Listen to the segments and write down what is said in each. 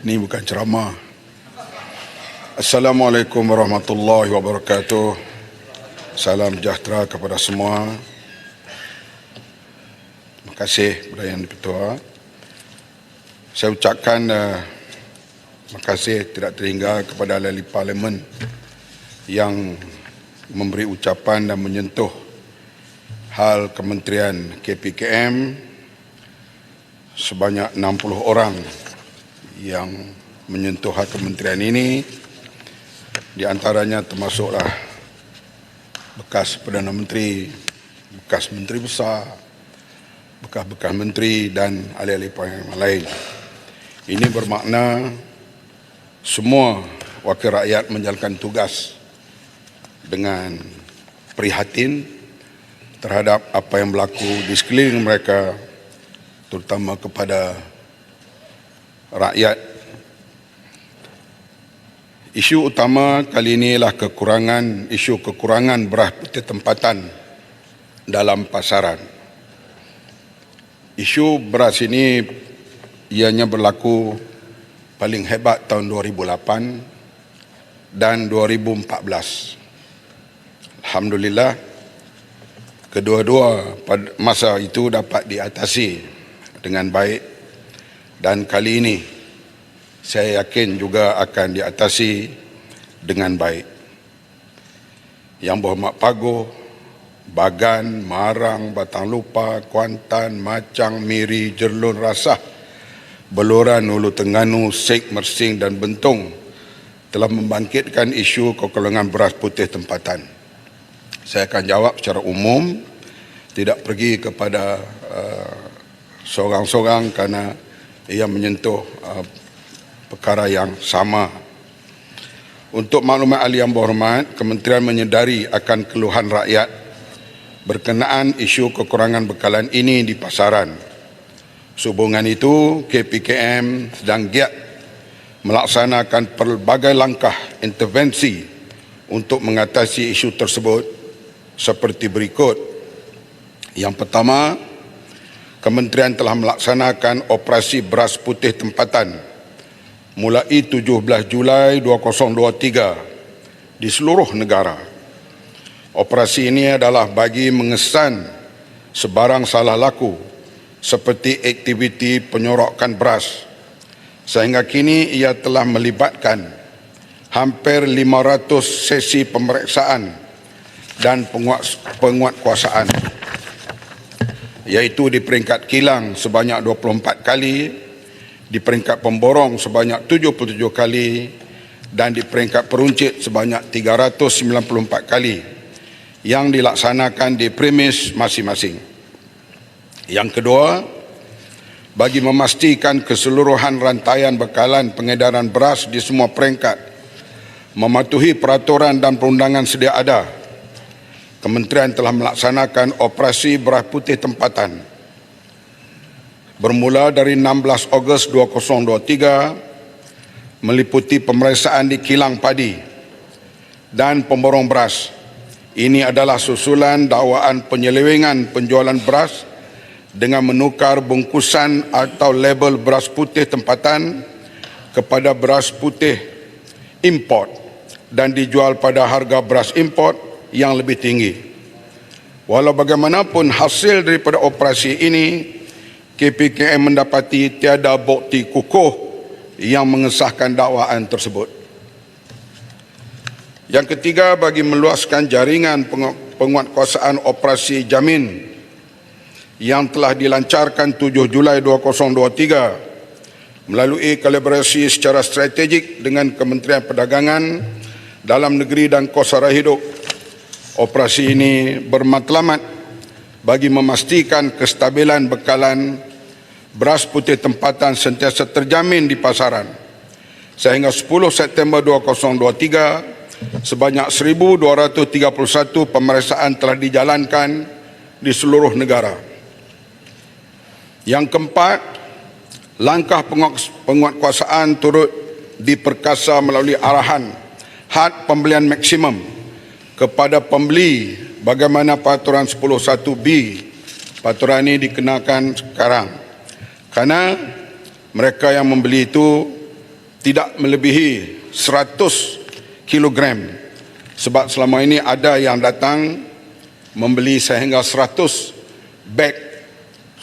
Ini bukan ceramah. Assalamualaikum warahmatullahi wabarakatuh. Salam sejahtera kepada semua. Terima kasih kepada Yang Di-Pertua. Saya ucapkan terima kasih tidak terhingga kepada ahli Parlimen yang memberi ucapan dan menyentuh hal Kementerian KPKM sebanyak 60 orang yang menyentuh hal kementerian ini. Di antaranya termasuklah bekas Perdana Menteri, bekas Menteri Besar, bekas-bekas Menteri dan ahli-ahli yang lain. Ini bermakna semua wakil rakyat menjalankan tugas dengan prihatin terhadap apa yang berlaku di sekeliling mereka, terutama kepada rakyat. Isu utama kali ini ialah isu kekurangan beras putih tempatan dalam pasaran. Isu beras ini ianya berlaku paling hebat tahun 2008 dan 2014. Alhamdulillah, kedua-dua pada masa itu dapat diatasi dengan baik, dan kali ini saya yakin juga akan diatasi dengan baik. Yang berhormat Paguh, Bagan, Marang, Batang Lupa, Kuantan, Macang, Miri, Jerlun, Rasah, Beluran, Hulu Tengganu, Sek, Mersing dan Bentong telah membangkitkan isu kekurangan beras putih tempatan. Saya akan jawab secara umum, tidak pergi kepada seorang-seorang kerana ia menyentuh perkara yang sama. Untuk maklumat ahli yang berhormat, Kementerian menyedari akan keluhan rakyat berkenaan isu kekurangan bekalan ini di pasaran. Sehubungan itu, KPKM sedang giat melaksanakan pelbagai langkah intervensi untuk mengatasi isu tersebut seperti berikut. Yang pertama, Kementerian telah melaksanakan operasi beras putih tempatan mulai 17 Julai 2023 di seluruh negara. Operasi ini adalah bagi mengesan sebarang salah laku seperti aktiviti penyorokan beras. Sehingga kini ia telah melibatkan hampir 500 sesi pemeriksaan dan penguatkuasaan, iaitu di peringkat kilang sebanyak 24 kali, di peringkat pemborong sebanyak 77 kali dan di peringkat peruncit sebanyak 394 kali yang dilaksanakan di premis masing-masing. Yang kedua, bagi memastikan keseluruhan rantaian bekalan pengedaran beras di semua peringkat mematuhi peraturan dan perundangan sedia ada, Kementerian telah melaksanakan operasi beras putih tempatan bermula dari 16 Ogos 2023 meliputi pemeriksaan di kilang padi dan pemborong beras. Ini adalah susulan dakwaan penyelewengan penjualan beras dengan menukar bungkusan atau label beras putih tempatan kepada beras putih import dan dijual pada harga beras import yang lebih tinggi. Walau bagaimanapun hasil daripada operasi ini, KPKM mendapati tiada bukti kukuh yang mengesahkan dakwaan tersebut. Yang ketiga, bagi meluaskan jaringan penguatkuasaan operasi jamin yang telah dilancarkan 7 Julai 2023 melalui kolaborasi secara strategik dengan Kementerian Perdagangan, Dalam Negeri dan Kos Sara Hidup. Operasi ini bermatlamat bagi memastikan kestabilan bekalan beras putih tempatan sentiasa terjamin di pasaran. Sehingga 10 September 2023, sebanyak 1,231 pemeriksaan telah dijalankan di seluruh negara. Yang keempat, langkah penguatkuasaan turut diperkasa melalui arahan had pembelian maksimum kepada pembeli bagaimana peraturan 10.1B. Peraturan ini dikenakan sekarang kerana mereka yang membeli itu tidak melebihi 100 kilogram, sebab selama ini ada yang datang membeli sehingga 100 beg.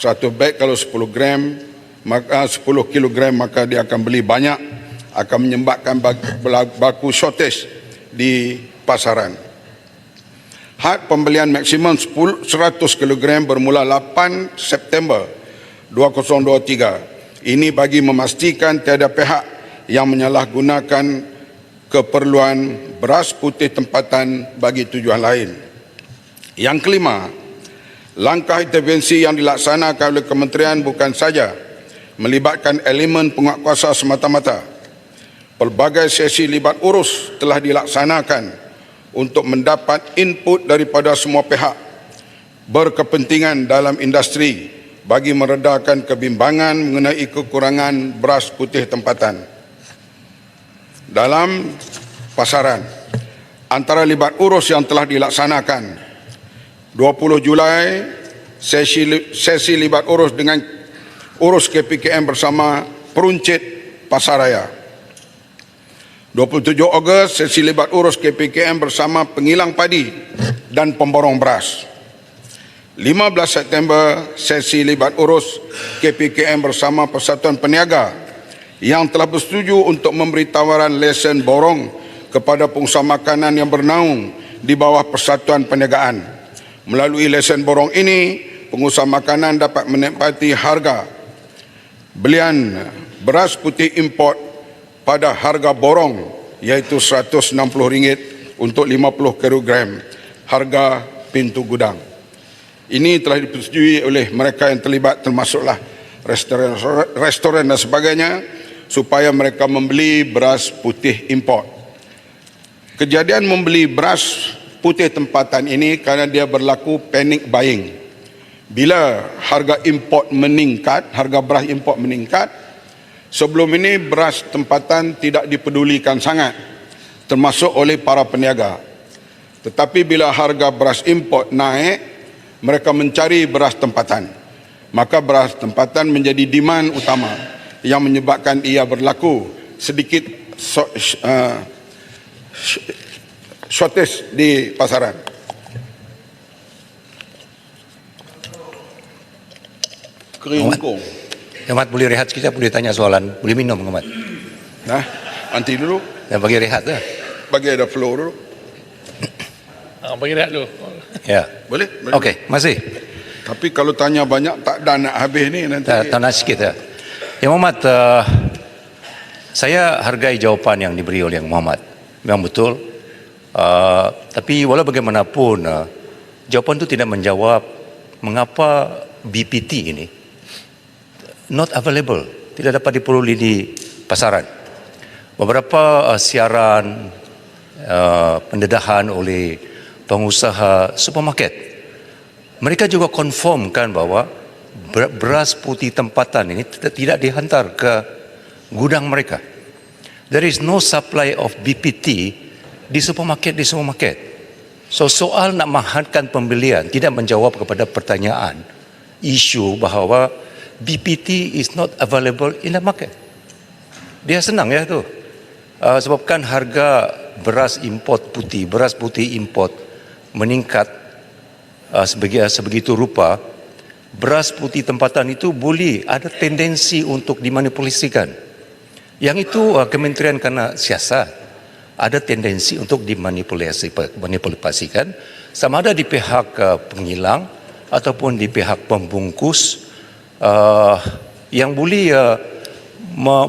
100 beg kalau 10 gram, maka 10 kilogram, maka dia akan beli banyak, akan menyebabkan baku shortage di pasaran. Had pembelian maksimum 100 kg bermula 8 September 2023. Ini bagi memastikan tiada pihak yang menyalahgunakan keperluan beras putih tempatan bagi tujuan lain. Yang kelima, langkah intervensi yang dilaksanakan oleh kementerian bukan saja melibatkan elemen penguatkuasa semata-mata. Pelbagai sesi libat urus telah dilaksanakan untuk mendapat input daripada semua pihak berkepentingan dalam industri bagi meredakan kebimbangan mengenai kekurangan beras putih tempatan dalam pasaran. Antara libat urus yang telah dilaksanakan, 20 Julai sesi libat urus dengan urus KPKM bersama peruncit pasaraya. 27 Ogos sesi libat urus KPKM bersama pengilang padi dan pemborong beras. 15 September sesi libat urus KPKM bersama Persatuan Peniaga yang telah bersetuju untuk memberi tawaran lesen borong kepada pengusaha makanan yang bernaung di bawah Persatuan Perniagaan. Melalui lesen borong ini, pengusaha makanan dapat menikmati harga belian beras putih import pada harga borong iaitu RM160 untuk 50 kilogram harga pintu gudang. Ini telah dipersetujui oleh mereka yang terlibat, termasuklah restoran dan sebagainya, supaya mereka membeli beras putih import. Kejadian membeli beras putih tempatan ini kerana dia berlaku panic buying. Bila harga import meningkat, harga beras import meningkat, sebelum ini beras tempatan tidak dipedulikan sangat, termasuk oleh para peniaga. Tetapi bila harga beras import naik, mereka mencari beras tempatan. Maka beras tempatan menjadi demand utama yang menyebabkan ia berlaku sedikit shortage di pasaran. Keringkung. Muhammad boleh rehat sekejap, boleh tanya soalan, boleh minum Muhammad. Nah, nanti dulu. Dan bagi rehat dah. Bagi ada flow dulu. Bagi rehat dulu. Ya. Boleh? Okey, masih. Tapi kalau tanya banyak tak ada nak habis ni nanti. Tanya sikit ya. Ya Muhammad, saya hargai jawapan yang diberi oleh Yang Muhammad. Memang betul. Tapi walau bagaimanapun, jawapan itu tidak menjawab mengapa BPT ini not available, tidak dapat diperoleh di pasaran. Beberapa siaran pendedahan oleh pengusaha supermarket, mereka juga confirmkan bahawa beras putih tempatan ini tidak dihantar ke gudang mereka. There is no supply of BPT di supermarket. So soal nak menghantarkan pembelian tidak menjawab kepada pertanyaan isu bahawa BPT is not available in the market. Dia senang ya tu. Sebabkan harga beras putih import meningkat sebegitu rupa, beras putih tempatan itu boleh ada tendensi untuk dimanipulasikan. Yang itu kementerian kena siasat, ada tendensi untuk dimanipulasikan sama ada di pihak pengilang ataupun di pihak pembungkus yang boleh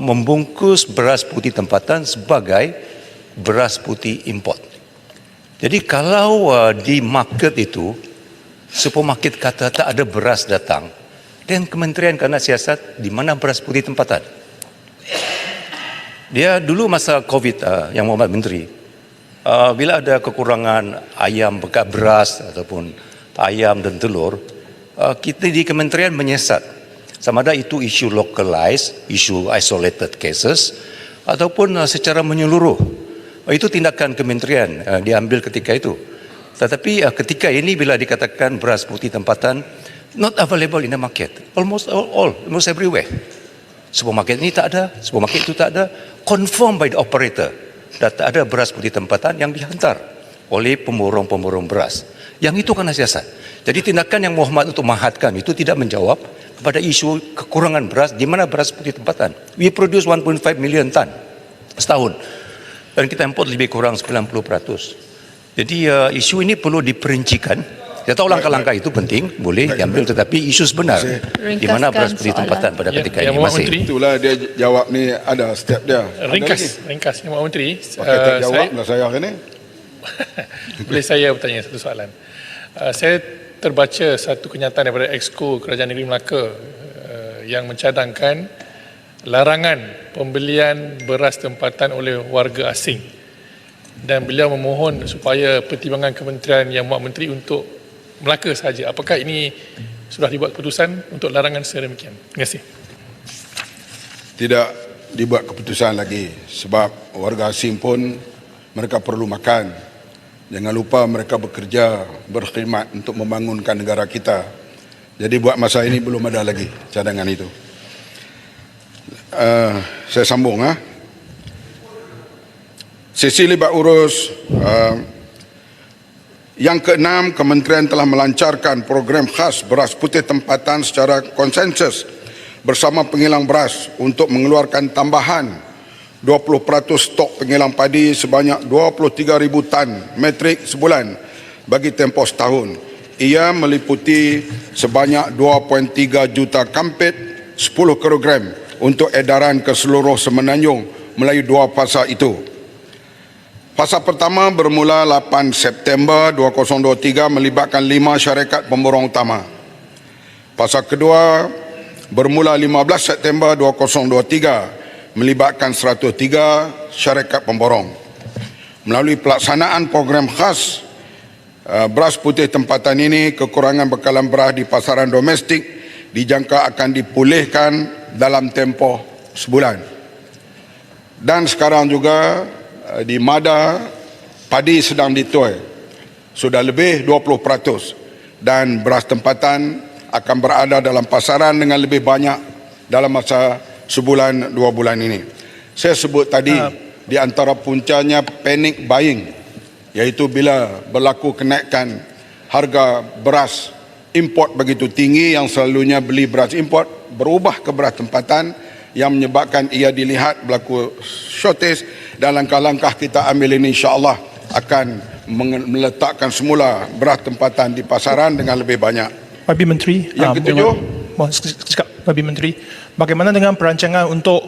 membungkus beras putih tempatan sebagai beras putih import. Jadi kalau di market itu supermarket kata tak ada beras datang, dan kementerian kena siasat di mana beras putih tempatan. Dia dulu masa COVID yang Muhammad Menteri, bila ada kekurangan ayam bekas beras ataupun ayam dan telur, kita di kementerian menyiasat sama ada itu isu localized, isu isolated cases ataupun secara menyeluruh. Itu tindakan kementerian diambil ketika itu. Tetapi ketika ini bila dikatakan beras putih tempatan not available in the market, almost everywhere. Supermarket ini tak ada, supermarket itu tak ada, confirmed by the operator. Dan tak ada beras putih tempatan yang dihantar oleh pemborong-pemborong beras. Yang itu karena siasat. Jadi tindakan yang Muhammad untuk mahatkan itu tidak menjawab kepada isu kekurangan beras, di mana beras putih tempatan. We produce 1.5 million ton setahun. Dan kita import lebih kurang 90%. Jadi isu ini perlu diperincikan. Saya tahu langkah-langkah itu penting, boleh diambil, tetapi isu sebenar di mana beras putih tempatan pada ketika ini masih. Itulah dia jawab ni ada step dia. Ringkas Yang Muhammad Menteri. Pakai tak jawab saya ni. Boleh saya bertanya satu soalan? Saya terbaca satu kenyataan daripada Exco Kerajaan Negeri Melaka yang mencadangkan larangan pembelian beras tempatan oleh warga asing. Dan beliau memohon supaya pertimbangan kementerian Yang Muhammad Menteri untuk Melaka sahaja. Apakah ini sudah dibuat keputusan untuk larangan sedemikian? Terima kasih. Tidak dibuat keputusan lagi sebab warga asing pun mereka perlu makan. Jangan lupa mereka bekerja, berkhidmat untuk membangunkan negara kita. Jadi buat masa ini belum ada lagi cadangan itu. Saya sambung. Sesi libat urus yang keenam, kementerian telah melancarkan program khas beras putih tempatan secara konsensus bersama pengilang beras untuk mengeluarkan tambahan 20% stok pengilang padi sebanyak 23,000 tan metrik sebulan bagi tempoh setahun. Ia meliputi sebanyak 2.3 juta kampit 10 kilogram untuk edaran ke seluruh Semenanjung melalui dua fasa itu. Fasa pertama bermula 8 September 2023 melibatkan 5 syarikat pemborong utama. Fasa kedua bermula 15 September 2023 melibatkan 103 syarikat pemborong. Melalui pelaksanaan program khas beras putih tempatan ini, kekurangan bekalan beras di pasaran domestik dijangka akan dipulihkan dalam tempoh sebulan. Dan sekarang juga di Mada, padi sedang dituai sudah lebih 20% dan beras tempatan akan berada dalam pasaran dengan lebih banyak dalam masa sebulan 2 bulan ini. Saya sebut tadi di antara puncanya panic buying, iaitu bila berlaku kenaikan harga beras import begitu tinggi yang selalunya beli beras import berubah ke beras tempatan yang menyebabkan ia dilihat berlaku shortage, dan langkah-langkah kita ambil ini insya-Allah akan meletakkan semula beras tempatan di pasaran dengan lebih banyak. Habib Menteri, yang ketujuh, Habib Menteri, bagaimana dengan perancangan untuk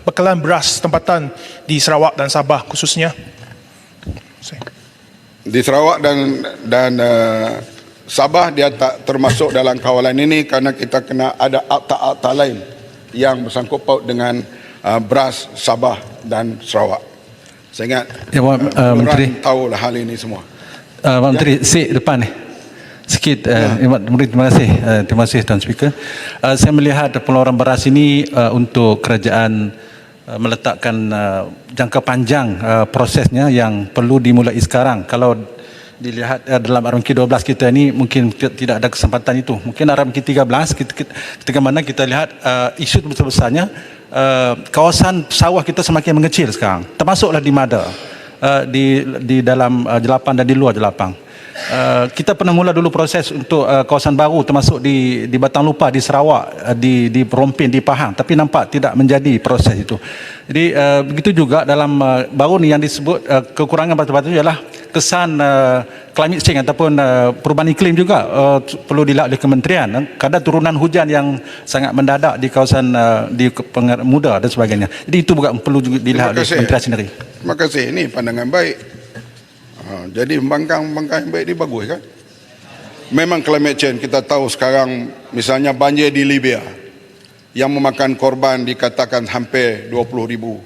bekalan beras tempatan di Sarawak dan Sabah khususnya? Di Sarawak dan Sabah dia tak termasuk dalam kawalan ini kerana kita kena ada akta-akta lain yang bersangkut paut dengan beras Sabah dan Sarawak. Saya ingat ya, Menteri tahulah hal ini semua. Menteri, depan ni sikit. Menteri, terima kasih Tuan Speaker. Saya melihat pengeluaran beras ini untuk kerajaan meletakkan jangka panjang prosesnya yang perlu dimulai sekarang. Kalau dilihat dalam RMK 12 kita ni mungkin tidak ada kesempatan itu. Mungkin RMK 13 ketika mana kita lihat isu besar-besarnya kawasan sawah kita semakin mengecil sekarang. Termasuklah di Mada, di dalam Jelapang dan di luar Jelapang. Kita pernah mula dulu proses untuk kawasan baru termasuk di Batang Lupa, di Sarawak, di Rompin, di Pahang, tapi nampak tidak menjadi proses itu. Jadi begitu juga dalam baru ni yang disebut kekurangan batu-batu ialah kesan climate change ataupun perubahan iklim juga perlu dilihat oleh kementerian. Kadar turunan hujan yang sangat mendadak di kawasan di Muda dan sebagainya. Jadi itu juga perlu juga dilihat oleh kementerian sendiri. Terima kasih. Ini pandangan baik. Jadi bangkang yang baik ini bagus kan? Memang climate change kita tahu sekarang, misalnya banjir di Libya yang memakan korban dikatakan hampir 20,000.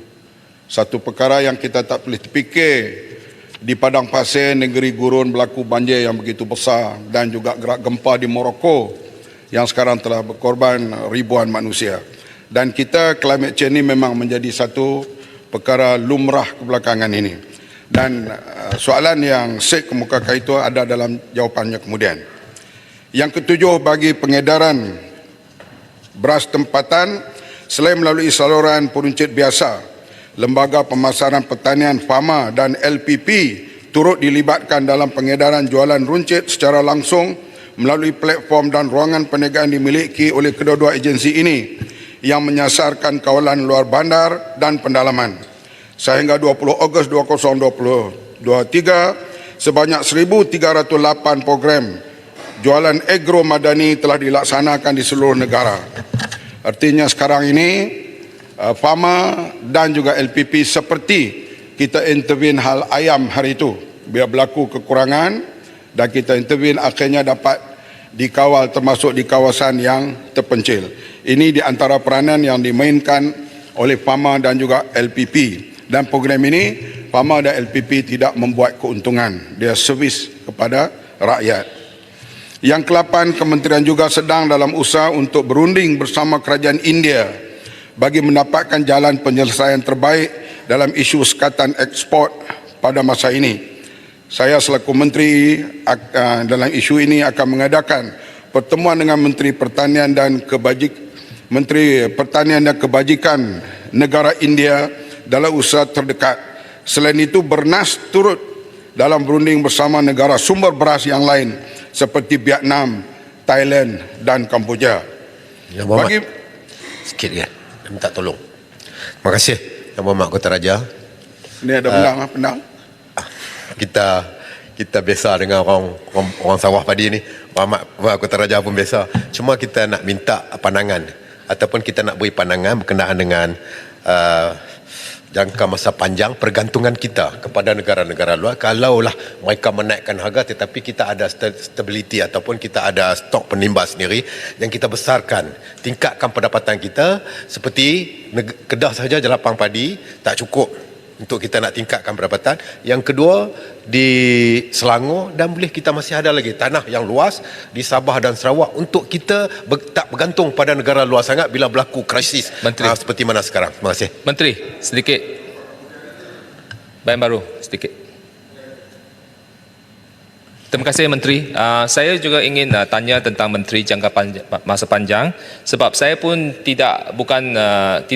Satu perkara yang kita tak boleh terfikir di padang pasir negeri gurun berlaku banjir yang begitu besar, dan juga gerak gempa di Morocco yang sekarang telah berkorban ribuan manusia. Dan kita climate change ini memang menjadi satu perkara lumrah kebelakangan ini. Dan soalan yang saya kemukakan itu ada dalam jawapannya kemudian. Yang ketujuh, bagi pengedaran beras tempatan, Selain melalui saluran peruncit biasa, Lembaga Pemasaran Pertanian FAMA dan LPP turut dilibatkan dalam pengedaran jualan runcit secara langsung melalui platform dan ruangan perniagaan dimiliki oleh kedua-dua agensi ini yang menyasarkan kawalan luar bandar dan pendalaman. Sehingga 20 Ogos 2023, sebanyak 1,308 program jualan agro madani telah dilaksanakan di seluruh negara. Artinya sekarang ini FAMA dan juga LPP seperti kita intervene hal ayam hari itu. Bila berlaku kekurangan dan kita intervene, akhirnya dapat dikawal termasuk di kawasan yang terpencil. Ini di antara peranan yang dimainkan oleh FAMA dan juga LPP. Dan program ini FAMA dan LPP tidak membuat keuntungan. Dia servis kepada rakyat. Yang ke-8, kementerian juga sedang dalam usaha untuk berunding bersama kerajaan India bagi mendapatkan jalan penyelesaian terbaik dalam isu sekatan ekspor pada masa ini. Saya selaku menteri dalam isu ini akan mengadakan pertemuan dengan Menteri Pertanian dan Kebajikan negara India dalam usaha terdekat. Selain itu, Bernas turut dalam berunding bersama negara sumber beras yang lain seperti Vietnam, Thailand dan Kamboja. Yang Muhammad, sikit ya, minta tolong. Terima kasih Yang Muhammad Kota Raja. Ini ada penang. Kita biasa dengan orang sawah padi ni. Muhammad Kota Raja pun biasa. Cuma kita nak minta pandangan ataupun kita nak beri pandangan berkenaan dengan jangka masa panjang pergantungan kita kepada negara-negara luar. Kalaulah mereka menaikkan harga tetapi kita ada stability ataupun kita ada stok penimba sendiri yang kita besarkan, tingkatkan pendapatan kita. Seperti Kedah sahaja lapang padi tak cukup untuk kita nak tingkatkan pendapatan. Yang kedua, di Selangor, dan boleh kita masih ada lagi tanah yang luas di Sabah dan Sarawak untuk kita tak bergantung pada negara luar sangat bila berlaku krisis seperti mana sekarang. Terima kasih. Menteri, sedikit. Bayan baru, sedikit. Terima kasih Menteri. Saya juga ingin tanya tentang Menteri jangka masa panjang, sebab saya pun tidak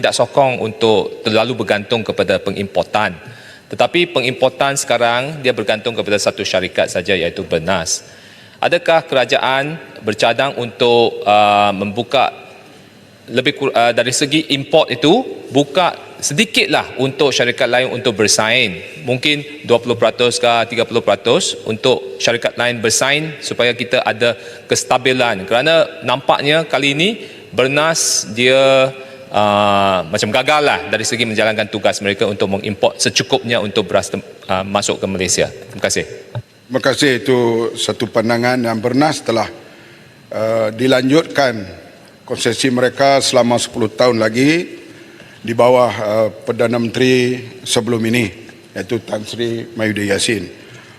sokong untuk terlalu bergantung kepada pengimportan. Tetapi pengimportan sekarang dia bergantung kepada satu syarikat saja, iaitu Bernas. Adakah kerajaan bercadang untuk membuka lebih dari segi import itu, buka sedikitlah untuk syarikat lain untuk bersaing, mungkin 20% ke 30% untuk syarikat lain bersaing supaya kita ada kestabilan. Kerana nampaknya kali ini Bernas dia macam gagal lah dari segi menjalankan tugas mereka untuk mengimport secukupnya untuk beras masuk ke Malaysia. Terima kasih. Terima kasih. Itu satu pandangan yang Bernas telah dilanjutkan konsesi mereka selama 10 tahun lagi di bawah Perdana Menteri sebelum ini, iaitu Tan Sri Mahyudin Yassin.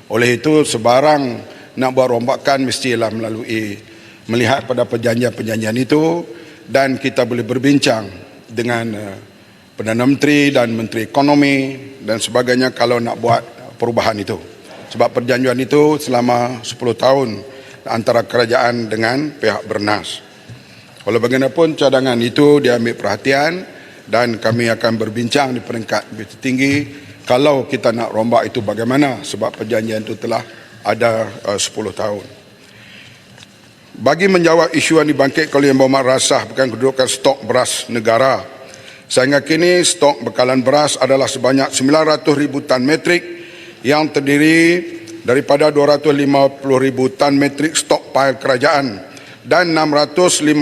Oleh itu, sebarang nak buat rombakan mestilah melalui melihat pada perjanjian-perjanjian itu, dan kita boleh berbincang dengan Perdana Menteri dan Menteri Ekonomi dan sebagainya kalau nak buat perubahan itu. Sebab perjanjian itu selama 10 tahun antara kerajaan dengan pihak Bernas. Walau bagaimanapun cadangan itu diambil perhatian dan kami akan berbincang di peringkat lebih tertinggi kalau kita nak rombak itu bagaimana, sebab perjanjian itu telah ada 10 tahun. Bagi menjawab isu yang dibangkitkan oleh Yang Berhormat Rasah bukan kedudukan stok beras negara, sehingga kini stok bekalan beras adalah sebanyak 900,000 tan metrik yang terdiri daripada 250,000 tan metrik stokpile kerajaan dan 650,000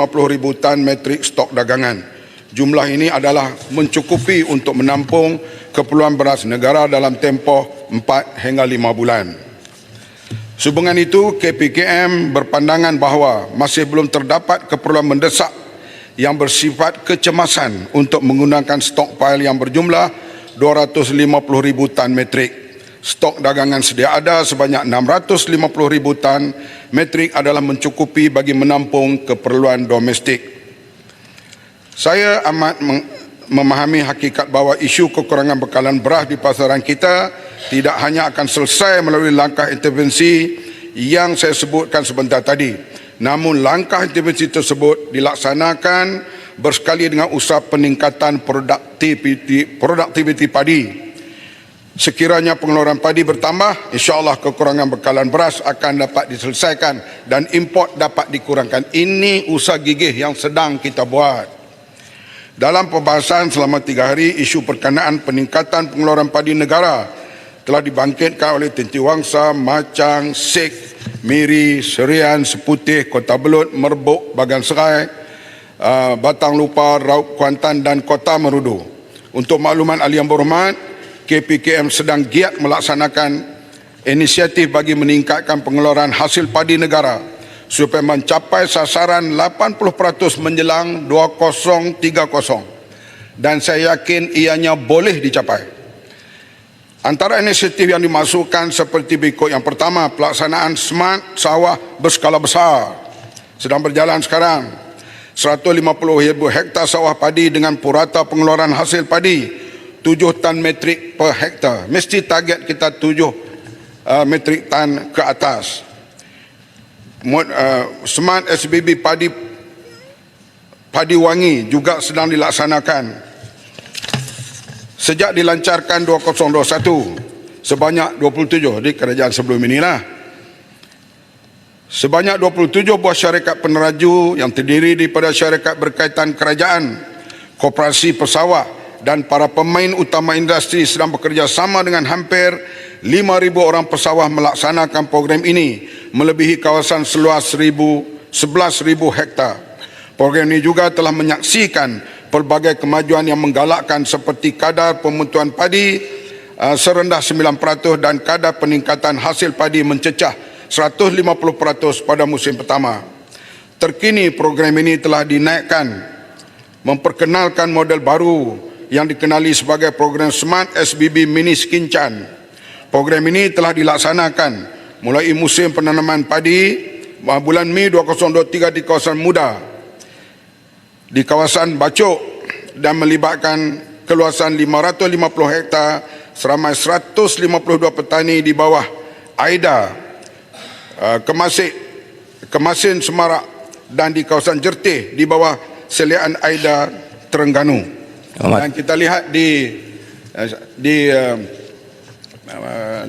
tan metrik stok dagangan. Jumlah ini adalah mencukupi untuk menampung keperluan beras negara dalam tempoh 4 hingga 5 bulan. Sehubungan itu, KPKM berpandangan bahawa masih belum terdapat keperluan mendesak yang bersifat kecemasan untuk menggunakan stokpile yang berjumlah 250,000 tan metrik. Stok dagangan sedia ada sebanyak 650,000 tan metrik adalah mencukupi bagi menampung keperluan domestik. Saya amat memahami hakikat bahawa isu kekurangan bekalan beras di pasaran kita tidak hanya akan selesai melalui langkah intervensi yang saya sebutkan sebentar tadi. Namun langkah intervensi tersebut dilaksanakan bersekali dengan usaha peningkatan produktiviti padi. Sekiranya pengeluaran padi bertambah, insya-Allah kekurangan bekalan beras akan dapat diselesaikan dan import dapat dikurangkan. Ini usaha gigih yang sedang kita buat. Dalam pembahasan selama 3 hari, isu berkenaan peningkatan pengeluaran padi negara telah dibangkitkan oleh Tenti Wangsa, Macang, Sek, Miri, Serian, Seputih, Kota Belud, Merbuk, Bagan Serai, Batang Lupa, Raub Kuantan dan Kota Merudu. Untuk makluman ahli yang berhormat, KPKM sedang giat melaksanakan inisiatif bagi meningkatkan pengeluaran hasil padi negara supaya mencapai sasaran 80% menjelang 2030 dan saya yakin ianya boleh dicapai. Antara inisiatif yang dimasukkan seperti berikut. Yang pertama, pelaksanaan smart sawah berskala besar sedang berjalan sekarang. 150,000 hektar sawah padi dengan purata pengeluaran hasil padi 7 tan metrik per hektar. Mesti target kita 7 metrik tan ke atas. Smart SBB padi wangi juga sedang dilaksanakan. Sejak dilancarkan 2021 sebanyak 27 di kerajaan sebelum inilah. Sebanyak 27 buah syarikat peneraju yang terdiri daripada syarikat berkaitan kerajaan, koperasi pesawat dan para pemain utama industri sedang bekerjasama dengan hampir 5,000 orang pesawah melaksanakan program ini melebihi kawasan seluas 11,000 hektar. Program ini juga telah menyaksikan pelbagai kemajuan yang menggalakkan seperti kadar pemutuan padi serendah 9% dan kadar peningkatan hasil padi mencecah 150% pada musim pertama. Terkini program ini telah dinaikkan, memperkenalkan model baru yang dikenali sebagai program Smart SBB Mini Skincan. Program ini telah dilaksanakan mulai musim penanaman padi bulan Mei 2023 di kawasan Muda, di kawasan Bacok dan melibatkan keluasan 550 hektar seramai 152 petani di bawah AIDA, Kemasin Semarak dan di kawasan Jertih di bawah seliaan AIDA Terengganu. Dan kita lihat di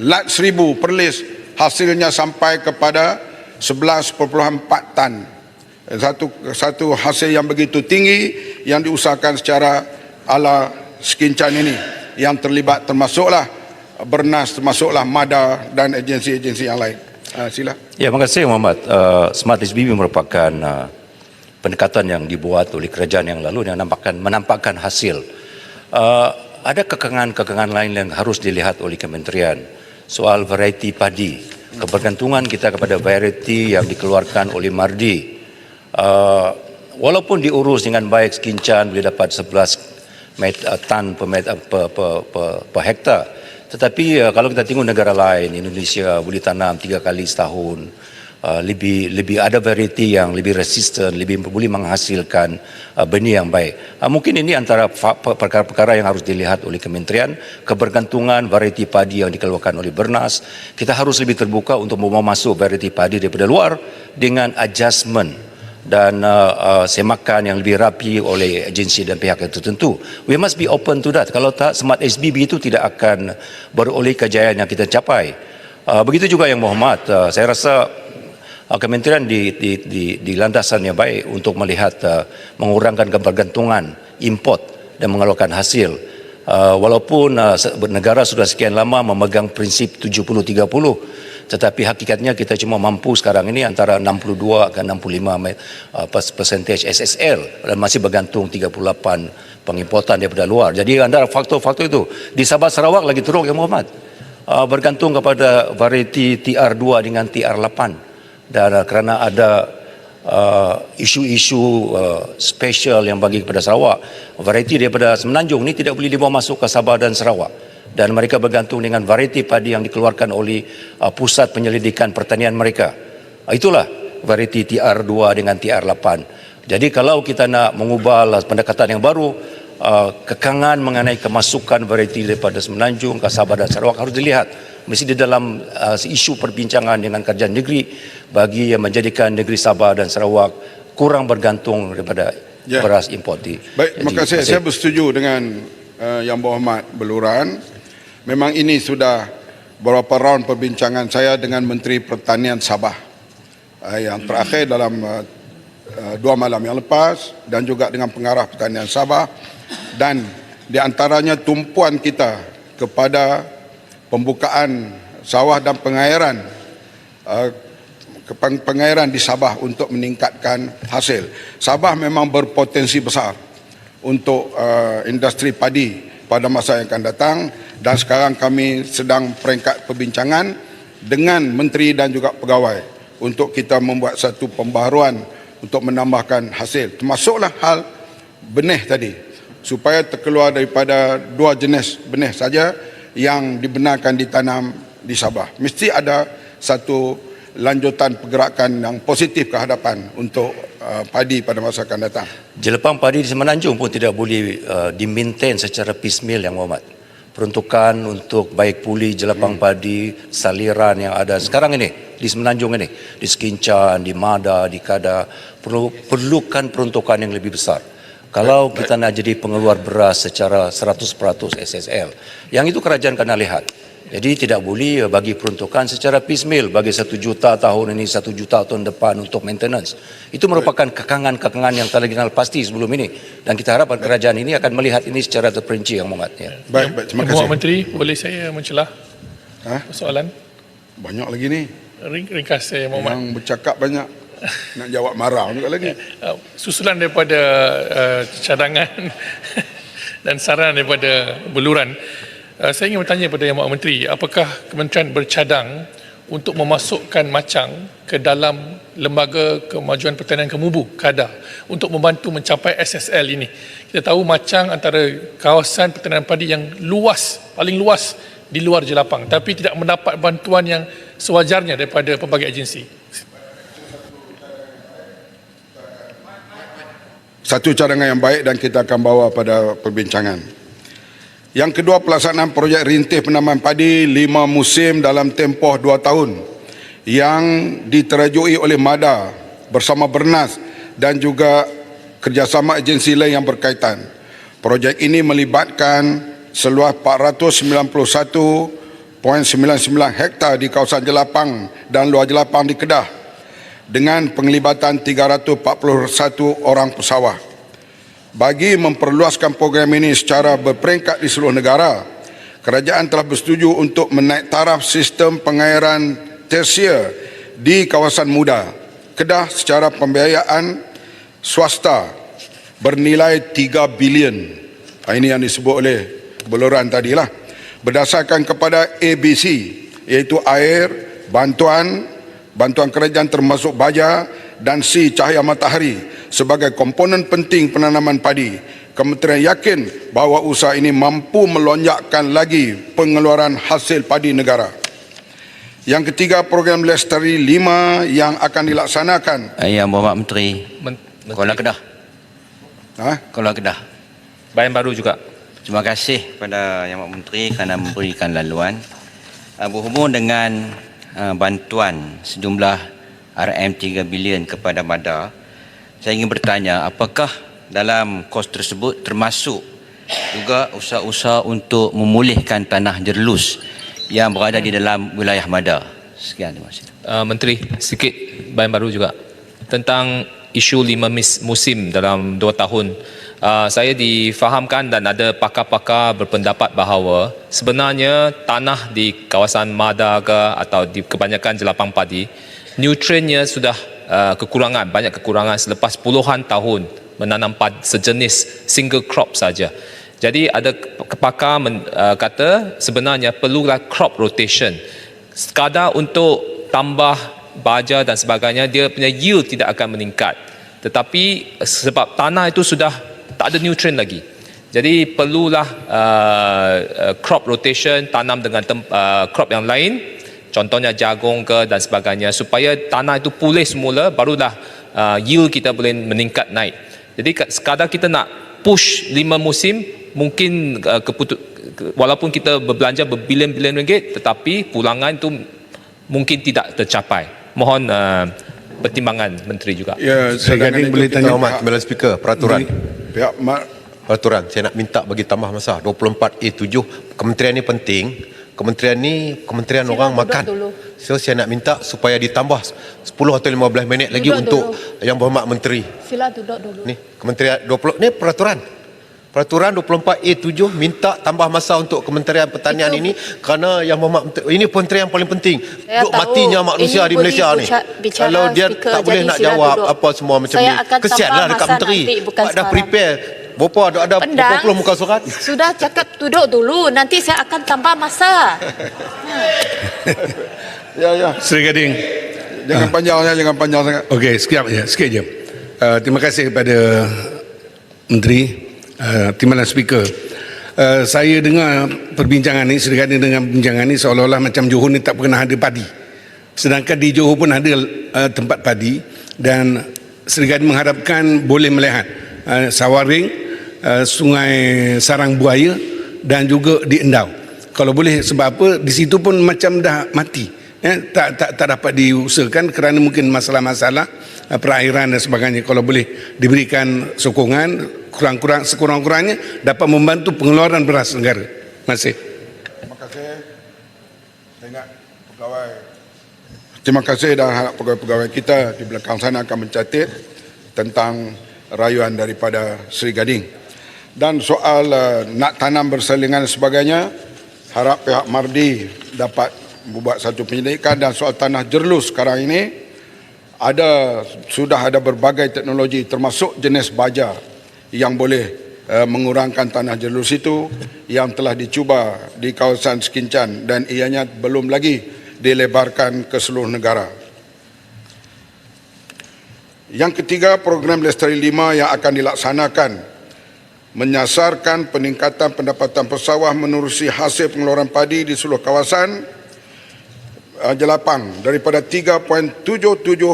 Lat 1000 Perlis hasilnya sampai kepada 11,4 tan. Satu hasil yang begitu tinggi yang diusahakan secara ala Skincan ini, yang terlibat termasuklah Bernas, termasuklah MADA dan agensi-agensi yang lain. Sila. Ya, terima kasih Muhammad. Smart SBB merupakan pendekatan yang dibuat oleh kerajaan yang lalu yang menampakkan hasil. Ada kekangan lain yang harus dilihat oleh kementerian soal variety padi, kebergantungan kita kepada variety yang dikeluarkan oleh Mardi. Walaupun diurus dengan baik, Skincan boleh dapat 11 tan per hektar, tetapi kalau kita tengok negara lain, Indonesia boleh tanam 3 kali setahun, lebih ada variety yang lebih resisten, lebih boleh menghasilkan benih yang baik. Mungkin ini antara perkara-perkara yang harus dilihat oleh kementerian, kebergantungan variety padi yang dikeluarkan oleh Bernas. Kita harus lebih terbuka untuk mau masuk variety padi daripada luar dengan adjustment dan semakan yang lebih rapi oleh agensi dan pihak yang tertentu. We must be open to that. Kalau tak, Smart SBB itu tidak akan beroleh kejayaan yang kita capai. Begitu juga yang Muhammad, saya rasa kementerian di landasan yang baik untuk melihat mengurangkan kebergantungan import dan mengeluarkan hasil. Walaupun negara sudah sekian lama memegang prinsip 70-30, tetapi hakikatnya kita cuma mampu sekarang ini antara 62 ke 65% percentage SSL dan masih bergantung 38 pengimportan daripada luar. Jadi antara faktor-faktor itu di Sabah Sarawak lagi teruk ya Muhammad, bergantung kepada variety TR2 dengan TR8 dan kerana ada isu-isu special yang bagi kepada Sarawak, variety daripada Semenanjung ni tidak boleh dibawa masuk ke Sabah dan Sarawak. Dan mereka bergantung dengan variety padi yang dikeluarkan oleh pusat penyelidikan pertanian mereka. Itulah variety TR2 dengan TR8. Jadi kalau kita nak mengubah pendekatan yang baru, kekangan mengenai kemasukan variety daripada Semenanjung ke Sabah dan Sarawak harus dilihat. Mesti di dalam isu perbincangan dengan kerajaan negeri bagi menjadikan negeri Sabah dan Sarawak kurang bergantung daripada Ya. beras import di. Baik, terima kasih. Saya bersetuju dengan Yang Berhormat Beluran. Memang ini sudah beberapa round perbincangan saya dengan Menteri Pertanian Sabah. Yang terakhir dalam 2 malam yang lepas dan juga dengan pengarah Pertanian Sabah, dan di antaranya tumpuan kita kepada pembukaan sawah dan pengairan di Sabah untuk meningkatkan hasil. Sabah memang berpotensi besar untuk industri padi pada masa yang akan datang, dan sekarang kami sedang peringkat perbincangan dengan menteri dan juga pegawai untuk kita membuat satu pembaharuan untuk menambahkan hasil, termasuklah hal benih tadi, supaya terkeluar daripada 2 jenis benih saja yang dibenarkan ditanam di Sabah. Mesti ada satu lanjutan pergerakan yang positif ke hadapan untuk padi pada masa akan datang. Jelepang padi di Semenanjung pun tidak boleh di-maintain secara piecemeal, Yang Berhormat. Peruntukan untuk baik puli jelepang padi, saliran yang ada sekarang ini di Semenanjung ini, di Sekincan, di Mada, di Kada, perlukan peruntukan yang lebih besar. Kalau kita nak jadi pengeluar beras secara 100% SSL, yang itu kerajaan kena lihat. Jadi tidak boleh bagi peruntukan secara piecemeal, bagi 1 juta tahun ini, 1 juta tahun depan untuk maintenance. Itu merupakan kekangan-kekangan yang tak lagi kenal pasti sebelum ini. Dan kita harapkan kerajaan ini akan melihat ini secara terperinci, Yang Berhormat. Ya. Baik, terima Yang Berhormat kasih. Menteri, boleh saya mencelah soalan? Banyak lagi ni. Ringkas saya, Yang Berhormat. Yang bercakap banyak. Nak jawab marah juga lagi. Susulan daripada cadangan dan saran daripada Beluran, saya ingin bertanya kepada Yang Berhormat Menteri, apakah Kementerian bercadang untuk memasukkan macang ke dalam Lembaga Kemajuan Pertanian Kemubu, KADA, untuk membantu mencapai SSL ini? Kita tahu macang antara kawasan pertanian padi yang luas, paling luas di luar Jelapang, tapi tidak mendapat bantuan yang sewajarnya daripada pelbagai agensi. Satu cadangan yang baik dan kita akan bawa pada perbincangan. Yang kedua, pelaksanaan projek rintih penanaman padi 5 musim dalam tempoh 2 tahun yang diterajui oleh MADA bersama Bernas dan juga kerjasama agensi lain yang berkaitan. Projek ini melibatkan seluas 491.99 hektar di kawasan Jelapang dan luar Jelapang di Kedah dengan penglibatan 341 orang pesawah. Bagi memperluaskan program ini secara berperingkat di seluruh negara, kerajaan telah bersetuju untuk menaik taraf sistem pengairan tersier di kawasan muda Kedah secara pembiayaan swasta bernilai 3 bilion. Ini yang disebut oleh Beluran tadilah. Berdasarkan kepada ABC, iaitu air, bantuan kerajaan termasuk baja, dan C, cahaya matahari sebagai komponen penting penanaman padi. Kementerian yakin bahawa usaha ini mampu melonjakkan lagi pengeluaran hasil padi negara. Yang ketiga, program Lestari 5 yang akan dilaksanakan. Yang Berhormat Menteri, Kuala Kedah. Kuala Kedah. Bayan Baru juga. Terima kasih kepada Yang Berhormat Menteri kerana memberikan laluan. Berhubung dengan bantuan sejumlah RM3 bilion kepada MADA, saya ingin bertanya, apakah dalam kos tersebut termasuk juga usaha-usaha untuk memulihkan tanah jerlus yang berada di dalam wilayah MADA? Sekian, terima kasih. Menteri, sikit Bayan Baru juga tentang isu 5 musim dalam 2 tahun. Saya difahamkan dan ada pakar-pakar berpendapat bahawa sebenarnya tanah di kawasan MADA ke atau di kebanyakan jelapang padi, nutriennya sudah kekurangan, banyak kekurangan selepas puluhan tahun menanam sejenis single crop saja. Jadi ada pakar kata sebenarnya perlulah crop rotation. Sekadar untuk tambah baja dan sebagainya, dia punya yield tidak akan meningkat. Tetapi sebab tanah itu sudah tak ada nutrien lagi. Jadi perlulah crop rotation, tanam dengan crop yang lain, contohnya jagung ke dan sebagainya, supaya tanah itu pulih semula, barulah yield kita boleh meningkat naik. Jadi sekadar kita nak push 5 musim, mungkin walaupun kita berbelanja berbilion-bilion ringgit, tetapi pulangan itu mungkin tidak tercapai. Mohon pertimbangan menteri juga. Ya, Sri Gading boleh Kita tanya hormat Madam Speaker, peraturan. pihak Peraturan, saya nak minta bagi tambah masa 24A7. Kementerian ni penting. Kementerian ni kementerian Sila orang duduk makan. dulu. So saya nak minta supaya ditambah 10 atau 15 minit lagi Duduk untuk dulu. Yang Berhormat Menteri. Sila duduk dulu. Ni kementerian 20 ni peraturan. Peraturan 24A7 minta tambah masa untuk Kementerian Pertanian Itu- ini kerana Yang Berhormat Menteri ini menteri yang paling penting. Saya Duk tahu matinya manusia ini di Malaysia boleh ni. bicara Kalau dia speaker, tak boleh jadi nak sila jawab duduk. apa semua macam Saya ni. akan Kesianlah tambah dekat masa menteri. nanti, bukan Dah sekarang. prepare. Berapa ada Pendang. berapa puluh muka surat? Sudah cakap duduk dulu, nanti saya akan tambah masa. ya Sri Gading. jangan panjang sangat. Okey, sikit je. Terima kasih kepada Menteri, Timbalan Speaker. Saya dengar perbincangan ni, Sri Gading dengan perbincangan ni seolah-olah macam Johor ni tak pernah ada padi. Sedangkan di Johor pun ada tempat padi dan Sri Gading mengharapkan boleh melihat Sawaring, Sungai Sarang Buaya dan juga di Endau. Kalau boleh, sebab apa di situ pun macam dah mati. Tak dapat diusahakan kerana mungkin masalah-masalah perairan dan sebagainya. Kalau boleh diberikan sokongan, sekurang-kurangnya dapat membantu pengeluaran beras negara. Terima kasih. Terima kasih. Saya ingat pegawai. Terima kasih dan harap pegawai-pegawai kita di belakang sana akan mencatat tentang rayuan daripada Sri Gading. Dan soal nak tanam berselingan dan sebagainya, harap pihak Mardi dapat membuat satu penyelidikan. Dan soal tanah jerlus sekarang ini sudah ada berbagai teknologi termasuk jenis baja yang boleh mengurangkan tanah jerlus itu yang telah dicuba di kawasan Sekincan dan ianya belum lagi dilebarkan ke seluruh negara. Yang ketiga, program Lestari 5 yang akan dilaksanakan menyasarkan peningkatan pendapatan pesawah menerusi hasil pengeluaran padi di seluruh kawasan jelapang daripada 3.77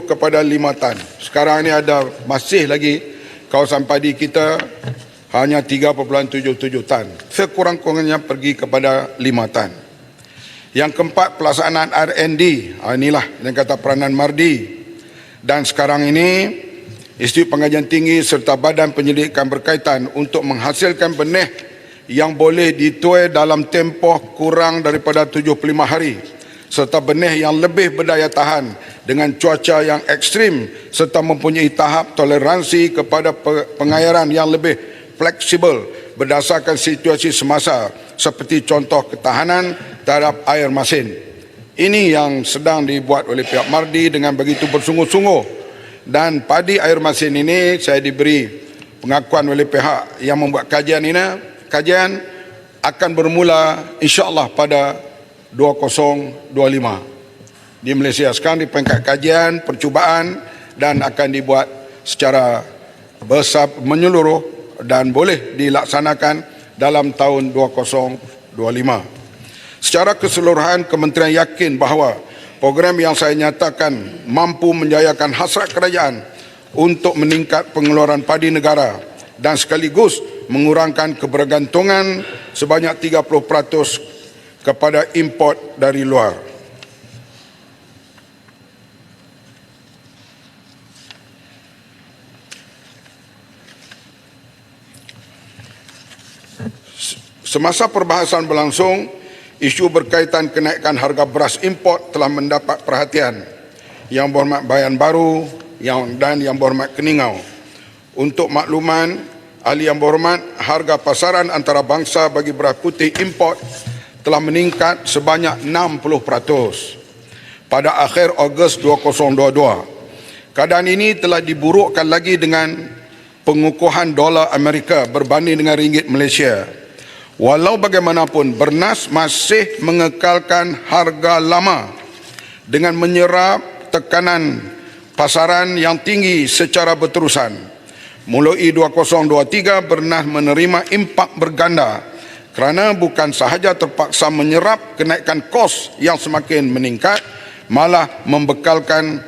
kepada 5 tan. Sekarang ini masih lagi kawasan padi kita hanya 3.77 tan. Sekurang-kurangnya pergi kepada 5 tan. Yang keempat, pelaksanaan R&D. Inilah yang kata peranan Mardi. Dan sekarang ini Institut Pengajian Tinggi serta Badan Penyelidikan berkaitan untuk menghasilkan benih yang boleh dituai dalam tempoh kurang daripada 75 hari serta benih yang lebih berdaya tahan dengan cuaca yang ekstrim serta mempunyai tahap toleransi kepada pengairan yang lebih fleksibel berdasarkan situasi semasa seperti contoh ketahanan terhadap air masin. Ini yang sedang dibuat oleh pihak Mardi dengan begitu bersungguh-sungguh. Dan padi air masin ini saya diberi pengakuan oleh pihak yang membuat kajian ini. Kajian akan bermula insya-Allah pada 2025 di Malaysia. Sekarang di peringkat kajian, percubaan dan akan dibuat secara besar menyeluruh dan boleh dilaksanakan dalam tahun 2025. Secara keseluruhan, kementerian yakin bahawa program yang saya nyatakan mampu menjayakan hasrat kerajaan untuk meningkat pengeluaran padi negara dan sekaligus mengurangkan kebergantungan sebanyak 30% kepada import dari luar. Semasa perbahasan berlangsung, isu berkaitan kenaikan harga beras import telah mendapat perhatian Yang Berhormat Bayan Baru dan Yang Berhormat Keningau. Untuk makluman, ahli Yang Berhormat, harga pasaran antarabangsa bagi beras putih import telah meningkat sebanyak 60% pada akhir Ogos 2022. Keadaan ini telah diburukkan lagi dengan pengukuhan dolar Amerika berbanding dengan ringgit Malaysia. Walau bagaimanapun, Bernas masih mengekalkan harga lama dengan menyerap tekanan pasaran yang tinggi secara berterusan. Mulai 2023, Bernas menerima impak berganda kerana bukan sahaja terpaksa menyerap kenaikan kos yang semakin meningkat, malah membekalkan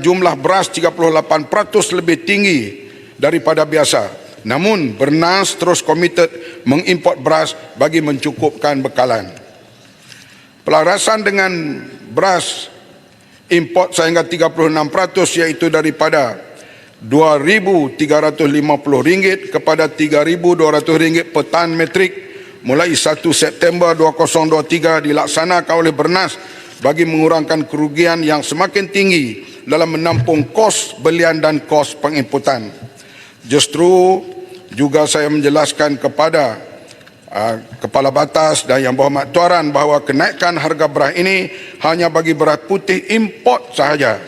jumlah beras 38% lebih tinggi daripada biasa. Namun, Bernas terus komited mengimport beras bagi mencukupkan bekalan. Pelarasan dengan beras import sehingga 36% iaitu daripada RM2,350 kepada RM3,200 per tan metrik mulai 1 September 2023 dilaksanakan oleh Bernas bagi mengurangkan kerugian yang semakin tinggi dalam menampung kos belian dan kos pengimportan. Justru juga saya menjelaskan kepada Kepala Batas dan Yang Berhormat Tuan bahawa kenaikan harga beras ini hanya bagi beras putih import sahaja.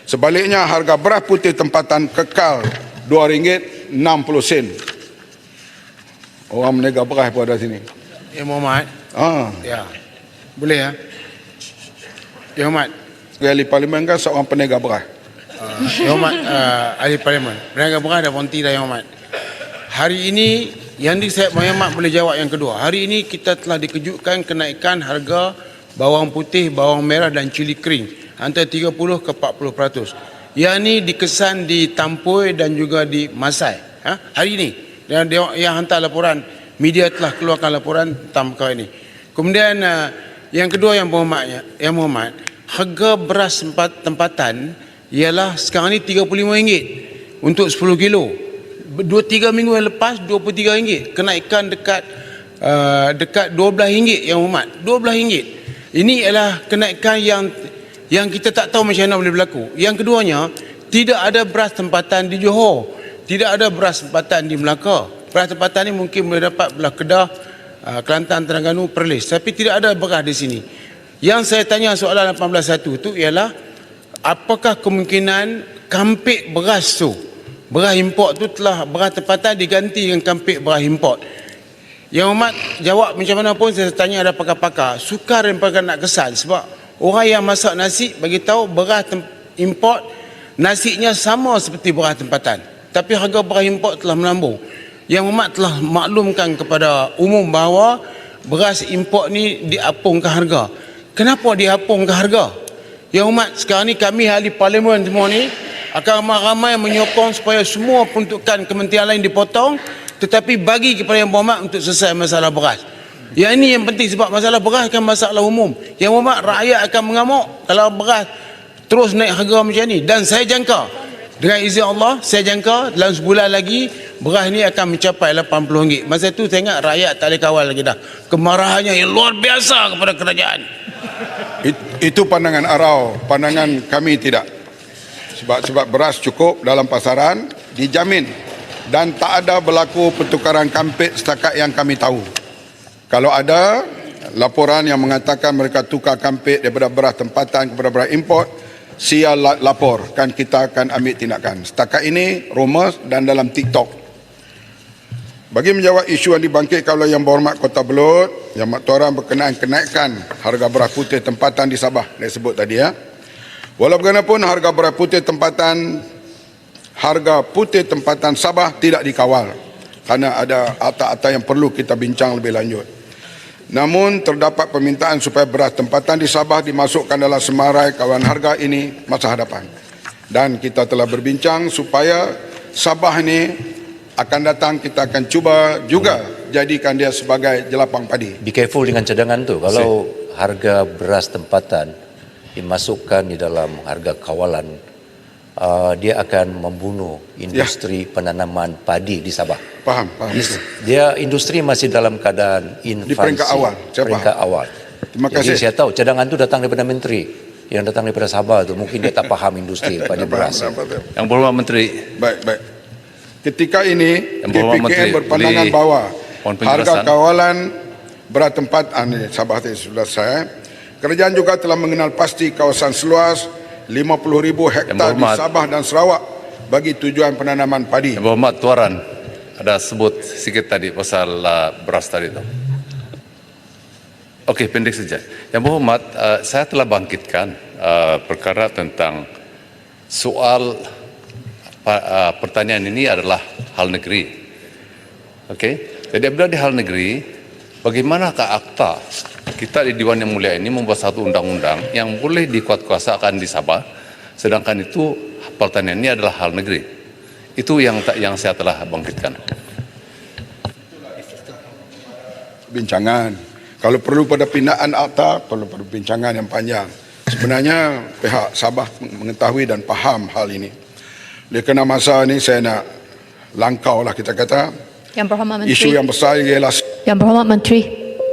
Sebaliknya harga beras putih tempatan kekal RM2.60. Orang menega beras pun ada sini. Ya Muhammad. Ya. Boleh ya? Ya Muhammad. Ahli Parlimen kan seorang penega beras. Ya Muhammad, Ahli Parlimen. Penega beras ada volunteer dah Ya Muhammad. Hari ini yang saya Muhammad boleh jawab yang kedua. Hari ini kita telah dikejutkan kenaikan harga bawang putih, bawang merah dan cili kering antara 30 ke 40%. Yang ini dikesan di Tampoi dan juga di Masai. Hari ini yang hantar laporan, media telah keluarkan laporan tentang perkara ini. Kemudian yang kedua yang Muhammad, harga beras tempatan ialah sekarang ni RM35 untuk 10 kilo. 2-3 minggu yang lepas RM23, kenaikan dekat RM12 yang Muhammad, RM12. Ini adalah kenaikan yang kita tak tahu macam mana boleh berlaku. Yang keduanya, tidak ada beras tempatan di Johor, tidak ada beras tempatan di Melaka. Beras tempatan ni mungkin boleh dapat belah Kedah, Kelantan, Terengganu, Perlis, tapi tidak ada beras di sini. Yang saya tanya soalan 18.1 tu ialah apakah kemungkinan kampik beras tu, beras import tu telah beras tempatan diganti dengan kampik beras import. Yang Muhammad jawab macam mana pun saya tanya ada pakar-pakar, sukar dan pakar nak kesan sebab orang yang masak nasi bagi tahu beras import nasinya sama seperti beras tempatan, tapi harga beras import telah melambung. Yang Muhammad telah maklumkan kepada umum bahawa beras import ni diapungkan harga. Kenapa diapungkan harga? Yang Muhammad, sekarang ni kami ahli parlimen semua ni akan ramai-ramai menyokong supaya semua peruntukan kementerian lain dipotong, tetapi bagi kepada Yang Berhormat untuk selesai masalah beras. Yang ini yang penting sebab masalah beras kan masalah umum. Yang Berhormat, rakyat akan mengamuk kalau beras terus naik harga macam ni. Dan saya jangka, dengan izin Allah, saya jangka dalam sebulan lagi beras ni akan mencapai RM80. Masa tu saya ingat rakyat tak boleh kawal lagi dah. Kemarahannya yang luar biasa kepada kerajaan. Itu pandangan Arau, pandangan kami tidak. Sebab beras cukup dalam pasaran, dijamin, dan tak ada berlaku pertukaran kampit setakat yang kami tahu. Kalau ada laporan yang mengatakan mereka tukar kampit daripada beras tempatan kepada beras import, sial lapor, kan kita akan ambil tindakan. Setakat ini rumours dan dalam TikTok. Bagi menjawab isu yang dibangkitkan oleh Yang Berhormat Kota Belud, Yang Maktuaran berkenaan kenaikan harga beras putih tempatan di Sabah, saya sebut tadi ya. Walau bagaimanapun harga beras putih tempatan Sabah tidak dikawal kerana ada akta-akta yang perlu kita bincang lebih lanjut. Namun terdapat permintaan supaya beras tempatan di Sabah dimasukkan dalam semarai kawalan harga ini masa hadapan. Dan kita telah berbincang supaya Sabah ini akan datang, kita akan cuba juga jadikan dia sebagai jelapang padi. Be careful dengan cadangan tu. Kalau harga beras tempatan dimasukkan di dalam harga kawalan, dia akan membunuh industri penanaman padi di Sabah. Faham. Dia industri masih dalam keadaan infansi. Di peringkat awal. Peringkat awal. Terima kasih. Jadi saya tahu cadangan tu datang daripada menteri. Yang datang daripada Sabah tu mungkin dia tak faham industri padi beras. Yang Berhormat Menteri. Baik. Ketika ini Menteri, KPKM berpandangan bahawa harga penjelasan. kawalan beras tempatan Sabah tadi sudah saya. Kerajaan juga telah mengenal pasti kawasan seluas 50,000 hektar di Sabah dan Sarawak bagi tujuan penanaman padi. Yang Berhormat Tuaran ada sebut sikit tadi pasal beras tadi tu. Okey, pendek saja. Yang Berhormat, saya telah bangkitkan perkara tentang soal pertanyaan ini adalah hal negeri. Okey, jadi apabila di hal negeri, bagaimanakah akta kita di Dewan Yang Mulia ini membuat satu undang-undang yang boleh dikuatkuasakan di Sabah, sedangkan itu pertanyaan ini adalah hal negeri. Itu yang saya telah bangkitkan. Bincangan. Kalau perlu pada pindaan akta, perlu pada bincangan yang panjang. Sebenarnya pihak Sabah mengetahui dan faham hal ini. Oleh kerana masa ini saya nak langkau lah kita kata. Yang Berhormat Menteri. Isu yang besar ialah Yang Berhormat Menteri,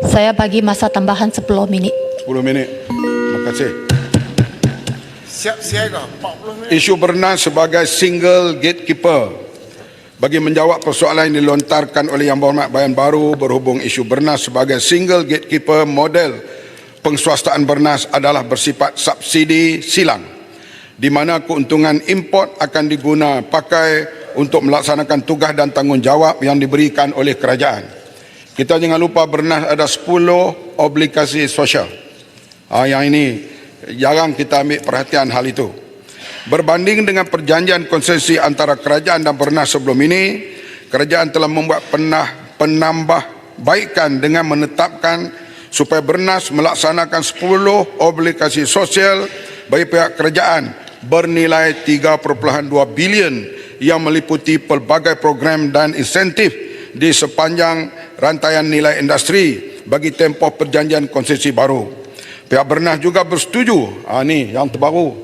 saya bagi masa tambahan 10 minit. 10 minit. Terima kasih. Siap siaga 40 minit. Isu Bernas sebagai single gatekeeper bagi menjawab persoalan yang dilontarkan oleh Yang Berhormat Bayan Baru berhubung isu Bernas sebagai single gatekeeper model penguasaan Bernas adalah bersifat subsidi silang di mana keuntungan import akan diguna pakai untuk melaksanakan tugas dan tanggungjawab yang diberikan oleh kerajaan. Kita jangan lupa Bernas ada 10 obligasi sosial. Yang ini jarang kita ambil perhatian hal itu. Berbanding dengan perjanjian konsesi antara kerajaan dan Bernas sebelum ini, kerajaan telah membuat penambahbaikan dengan menetapkan supaya Bernas melaksanakan 10 obligasi sosial bagi pihak kerajaan bernilai 3.2 bilion yang meliputi pelbagai program dan insentif di sepanjang rantaian nilai industri bagi tempoh perjanjian konsesi baru. Pihak Bernas juga bersetuju, ini yang terbaru,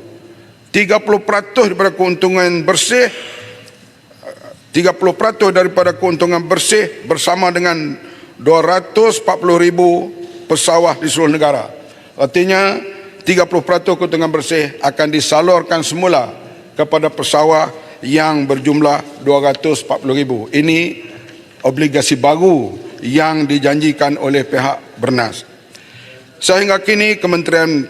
30% daripada keuntungan bersih 30% daripada keuntungan bersih bersama dengan 240,000 pesawah di seluruh negara. Artinya 30% keuntungan bersih akan disalurkan semula kepada pesawah yang berjumlah 240,000. Ini obligasi baru yang dijanjikan oleh pihak Bernas. Sehingga kini kementerian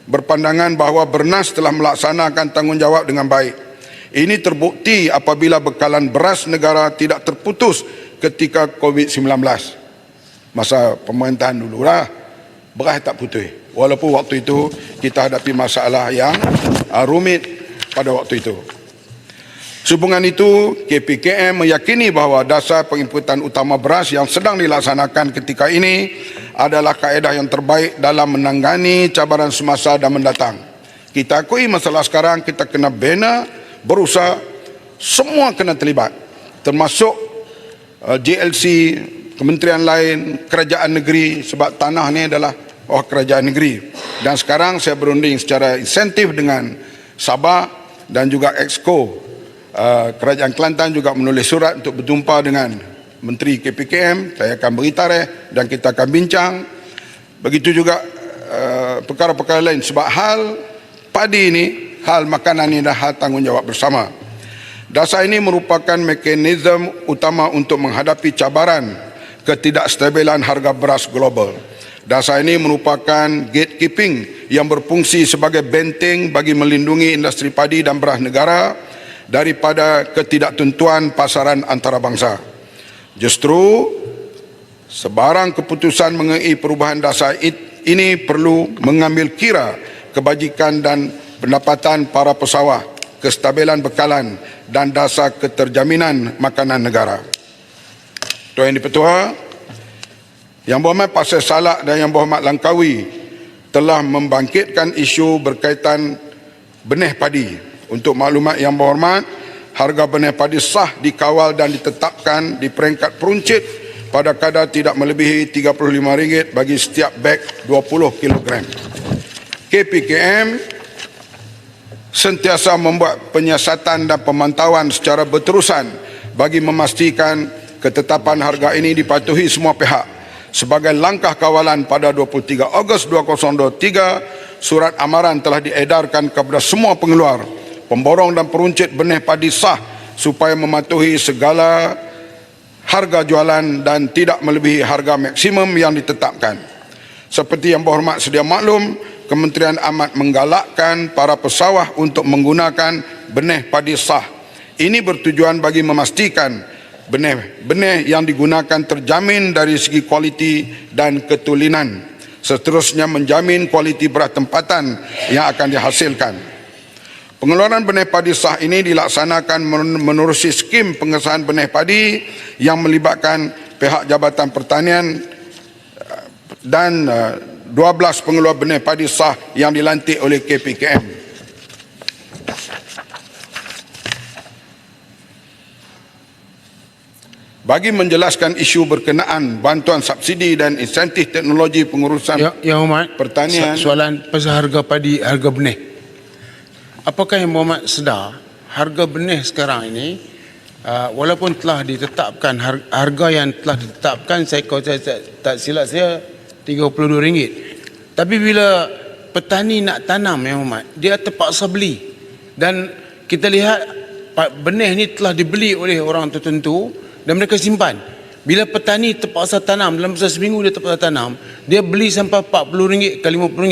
berpandangan bahawa Bernas telah melaksanakan tanggungjawab dengan baik. Ini terbukti apabila bekalan beras negara tidak terputus ketika COVID-19. Masa pemerintahan dululah beras tak putus. Walaupun waktu itu kita hadapi masalah yang rumit pada waktu itu. Sehubungan itu, KPKM meyakini bahawa dasar penginputan utama beras yang sedang dilaksanakan ketika ini adalah kaedah yang terbaik dalam menangani cabaran semasa dan mendatang. Kita akui masalah sekarang, kita kena bina, berusaha, semua kena terlibat. Termasuk JLC, kementerian lain, kerajaan negeri, sebab tanah ni adalah kerajaan negeri. Dan sekarang saya berunding secara insentif dengan Sabah dan juga Exco. Kerajaan Kelantan juga menulis surat untuk berjumpa dengan Menteri KPKM. Saya akan beri tarikh dan kita akan bincang. Begitu juga perkara-perkara lain. Sebab hal padi ini, hal makanan ini adalah hal tanggungjawab bersama. Dasar ini merupakan mekanisme utama untuk menghadapi cabaran ketidakstabilan harga beras global. Dasar ini merupakan gatekeeping yang berfungsi sebagai benteng bagi melindungi industri padi dan beras negara daripada ketidaktentuan pasaran antarabangsa. Justru, sebarang keputusan mengenai perubahan dasar ini perlu mengambil kira kebajikan dan pendapatan para pesawah, kestabilan bekalan dan dasar keterjaminan makanan negara. Tuan Yang Dipertua, Yang Berhormat Pasir Salak dan Yang Berhormat Langkawi telah membangkitkan isu berkaitan benih padi. Untuk maklumat Yang Berhormat, harga benih padi sah dikawal dan ditetapkan di peringkat peruncit pada kadar tidak melebihi RM35 bagi setiap beg 20 kg. KPKM sentiasa membuat penyiasatan dan pemantauan secara berterusan bagi memastikan ketetapan harga ini dipatuhi semua pihak. Sebagai langkah kawalan pada 23 Ogos 2023, surat amaran telah diedarkan kepada semua pengeluar, pemborong dan peruncit benih padi sah supaya mematuhi segala harga jualan dan tidak melebihi harga maksimum yang ditetapkan. Seperti Yang Berhormat sedia maklum, Kementerian amat menggalakkan para pesawah untuk menggunakan benih padi sah. Ini bertujuan bagi memastikan benih-benih yang digunakan terjamin dari segi kualiti dan ketulinan. Seterusnya menjamin kualiti beras tempatan yang akan dihasilkan. Pengeluaran benih padi sah ini dilaksanakan menerusi skim pengesahan benih padi yang melibatkan pihak Jabatan Pertanian dan 12 pengeluar benih padi sah yang dilantik oleh KPKM. bagi menjelaskan isu berkenaan bantuan subsidi dan insentif teknologi pengurusan Yang Hormat, pertanian. soalan pasal harga padi, harga benih. Apakah Yang Hormat sedar harga benih sekarang ini walaupun telah ditetapkan harga yang telah ditetapkan, kalau saya tak silap saya RM32, tapi bila petani nak tanam Yang Hormat, dia terpaksa beli, dan kita lihat benih ni telah dibeli oleh orang tertentu dan mereka simpan. Bila petani terpaksa tanam, dalam masa seminggu dia terpaksa tanam, dia beli sampai RM40 ke RM50.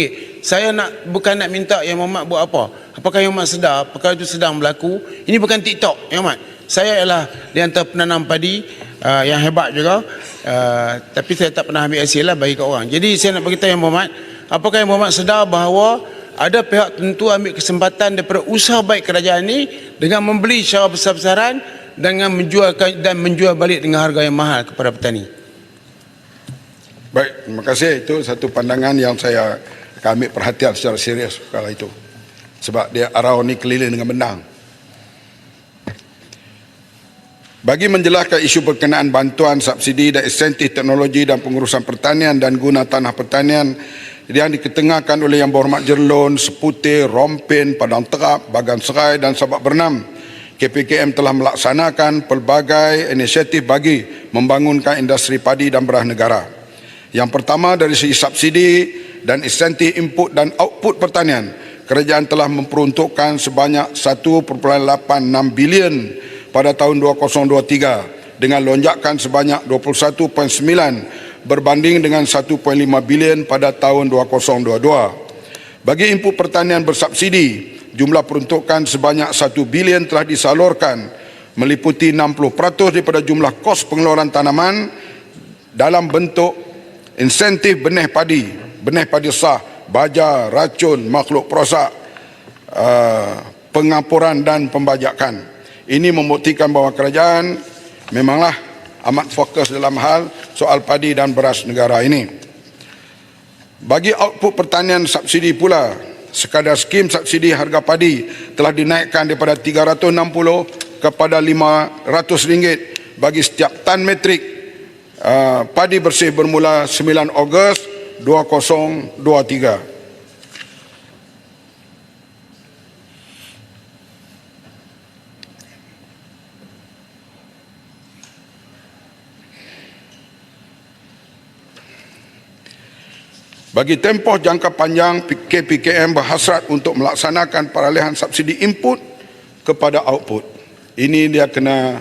Saya bukan nak minta Yang Hormat buat apa. Apakah Yang Hormat sedar perkara itu sedang berlaku? Ini bukan TikTok Yang Hormat. Saya ialah di antara penanam padi yang hebat juga, tapi saya tak pernah ambil hasil lah bagi kat orang. Jadi saya nak beritahu Yang Hormat, apakah Yang Hormat sedar bahawa ada pihak tentu ambil kesempatan daripada usaha baik kerajaan ini dengan membeli secara besar-besaran dengan menjual balik dengan harga yang mahal kepada petani. Baik, terima kasih. Itu satu pandangan yang kami ambil perhatian secara serius kalau itu. Sebab dia arau ni keliling dengan benang. Bagi menjelaskan isu berkenaan bantuan, subsidi dan insentif teknologi dan pengurusan pertanian dan guna tanah pertanian yang diketengahkan oleh Yang Berhormat Jerlon, Seputir, Rompin, Padang Terap, Bagan Serai dan Sabak Bernam, KPKM telah melaksanakan pelbagai inisiatif bagi membangunkan industri padi dan beras negara. Yang pertama, dari segi subsidi dan insentif input dan output pertanian, kerajaan telah memperuntukkan sebanyak 1.86 bilion pada tahun 2023 dengan lonjakan sebanyak 21.9 berbanding dengan 1.5 bilion pada tahun 2022. Bagi input pertanian bersubsidi, jumlah peruntukan sebanyak 1 bilion telah disalurkan, meliputi 60% daripada jumlah kos pengeluaran tanaman dalam bentuk insentif benih padi sah, baja, racun, makhluk perosak, pengapuran dan pembajakan. Ini membuktikan bahawa kerajaan memanglah amat fokus dalam hal soal padi dan beras negara ini. Bagi output pertanian subsidi pula, sekadar skim subsidi harga padi telah dinaikkan daripada RM360 kepada RM500 bagi setiap tan metrik padi bersih bermula 9 Ogos 2023. Bagi tempoh jangka panjang, KPKM berhasrat untuk melaksanakan peralihan subsidi input kepada output. Ini dia kena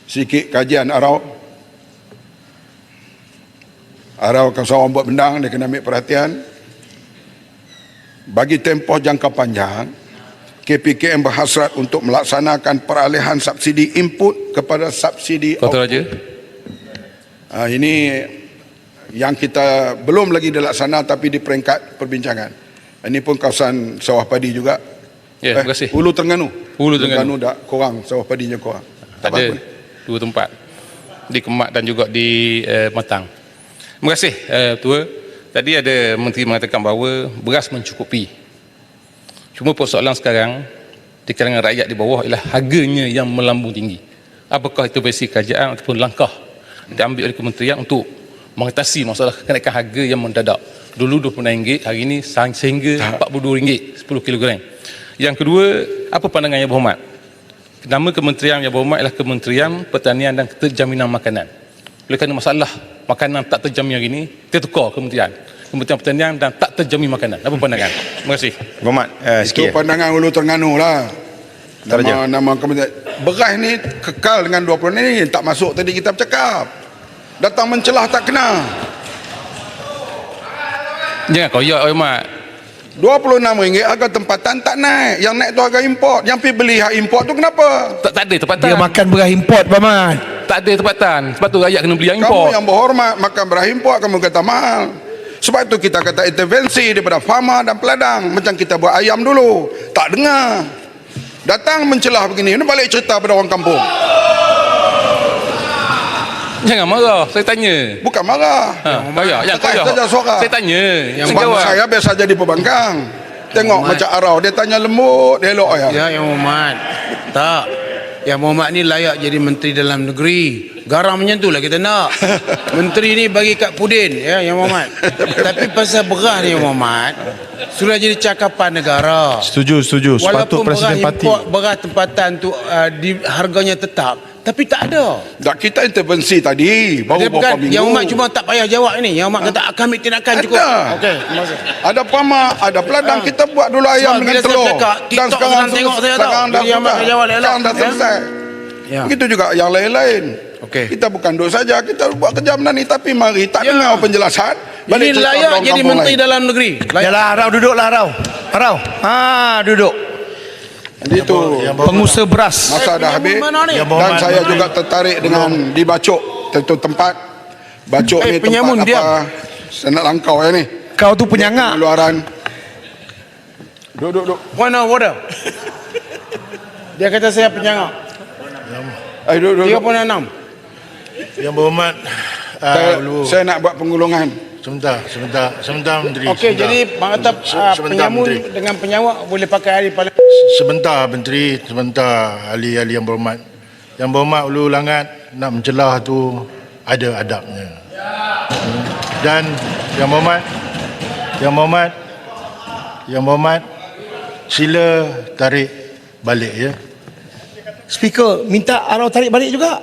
sikit kajian arau. Arau kalau seorang buat bendang, dia kena ambil perhatian. Bagi tempoh jangka panjang, KPKM berhasrat untuk melaksanakan peralihan subsidi input kepada subsidi output. Ini yang kita belum lagi dilaksana tapi di peringkat perbincangan. Ini pun kawasan sawah padi juga. Ya, terima kasih. Hulu Terengganu. Hulu Terengganu dah kurang, sawah padinya kurang. Tak ada apa. 2 tempat. Di Kemak dan juga di Matang. Terima kasih, Tua. Tadi ada Menteri mengatakan bahawa beras mencukupi. Cuma persoalan sekarang di kalangan rakyat di bawah ialah harganya yang melambung tinggi. Apakah itu versi kerajaan ataupun langkah diambil oleh kementerian untuk mengatasi masalah kenaikan harga yang mendadak. Dulu RM26, hari ini sehingga RM42 10 kg. Yang kedua, apa pandangan Yang Berhormat? Nama kementerian Yang Berhormat ialah Kementerian Pertanian dan Keterjaminan Makanan. Oleh kerana masalah makanan tak terjamin hari ini, kita tukar Kementerian Pertanian dan tak terjamin makanan. Apa pandangan? Terima kasih. Berhormat, Itu pandangan Hulu Terengganu lah. Nama kementerian. Beras ni kekal dengan 20 ni, tak masuk tadi kita bercakap. Datang mencelah tak kena. Jangan koyak Mak. RM26 harga tempatan tak naik. Yang naik tu harga import. Yang pergi beli hak import tu kenapa? Tak ada tempatan. Dia makan beras import, Pak Mat. Tak ada tempatan. Sebab tu rakyat kena beli yang import. Kamu yang berhormat makan beras import, kamu kata mahal. Sebab itu kita kata intervensi daripada farmer dan peladang. Macam kita buat ayam dulu. Tak dengar. Datang mencelah begini. Ini balik cerita pada orang kampung. Jangan marah, saya tanya. Bukan marah. Jangan koyak. Saja suara. Saya tanya. Saya biasa jadi pembangkang. Tengok macam arau. Dia tanya lembut, dia elok ya. Ya, Yang Hormat. Tak. Yang Muhammad ni layak jadi Menteri Dalam Negeri. Garang macam tu lah kita nak. Menteri ni bagi kat Pudin, ya, Yang Muhammad. Tapi pasal beras ni, Yang Muhammad, sudah jadi cakapan negara. Setuju. Sepatut Walaupun Presiden beras Parti. import, beras tempatan tu harganya tetap, tapi tak ada. Tak, kita intervensi tadi baru Dia beberapa bukan, minggu. Yang Muhammad cuma tak payah jawab ini. Yang Muhammad kata kami tindakan cukup. Ada. Okey, terima kasih. Ada pamak, ada peladang, kita buat dulu ayam Sebab dengan bila saya telur. bercakap, TikTok senang tengok saya tau. sekarang dah Bila Yang Muhammad selesai. jawab elok. Sekarang dah Ya. selesai. Ya. Begitu juga yang lain-lain. Okey. Kita bukan duduk saja, kita buat kerja benda ni, tapi mari tak Ya. dengar penjelasan. Ini cerita layak orang jadi kampung Menteri lain. Dalam Negeri. Layak. Yalah, Rau duduklah Rau. Duduk. Jadi itu Pengusaha beras. masa dah habis Mana ni? dan saya juga tertarik dengan di Bacok, tentu tempat Bacok ni penyamun, tempat apa saya nak langkau ni Kau tu penyangak. pengeluaran. Duduk. One water. Dia kata saya penyangak. Duduk. 36. Yang Berhormat, Saya nak buat penggulungan. sebentar Menteri. Okey, jadi Bang kata Sebentar, penyamun Menteri. dengan penyawak boleh pakai hari paling. Sebentar Menteri, sebentar ahli-ahli Yang Berhormat. Yang Berhormat Ulu Langat nak mencelah tu ada adabnya. Dan Yang Berhormat, sila tarik balik ya. Speaker minta Arau tarik balik juga.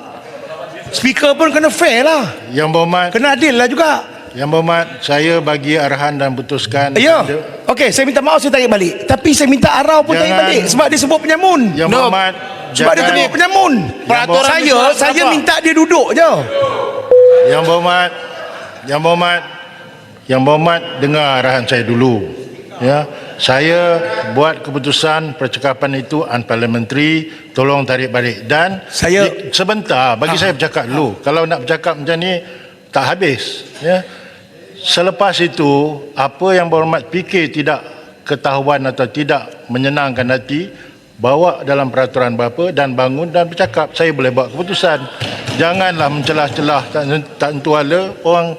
Speaker pun kena fair lah. Yang Berhormat, Kena adil lah juga. Yang Berhormat, saya bagi arahan dan putuskan. Ya. Okey, saya minta maaf saya tarik balik. Tapi saya minta Arau pun tarik Jangan- balik sebab dia sebut penyamun. Yang Berhormat, Sebab dia sebut penyamun. Peraturan Saya minta dia duduk je. Yang Berhormat, dengar arahan saya dulu. Ya, saya buat keputusan percakapan itu unparliamentary, tolong tarik balik. Dan sebentar bagi saya bercakap dulu. Kalau nak bercakap macam ni tak habis. Ya. Selepas itu, apa yang Berhormat fikir tidak ketahuan atau tidak menyenangkan hati, bawa dalam peraturan berapa dan bangun dan bercakap. Saya boleh buat keputusan. Janganlah mencelah-celah tak tentu hala, orang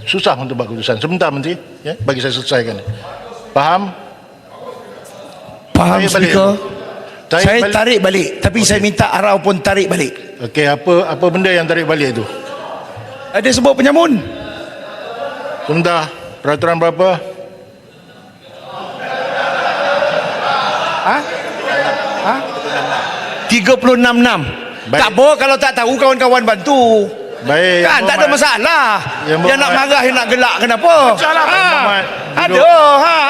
susah untuk buat keputusan. Sebentar Menteri, ya, bagi saya selesaikan. Faham? Faham, Tarik balik. Speaker. Saya balik. tarik balik. Tapi saya minta Arau pun tarik balik. Okey, apa benda yang tarik balik tu? Dia sebut penyamun. Sebentar, peraturan berapa? 36.6. Tak apa kalau tak tahu kawan-kawan bantu. Baik. Kan tak ada masalah. Yang nak marah, yang nak gelak kenapa? Ada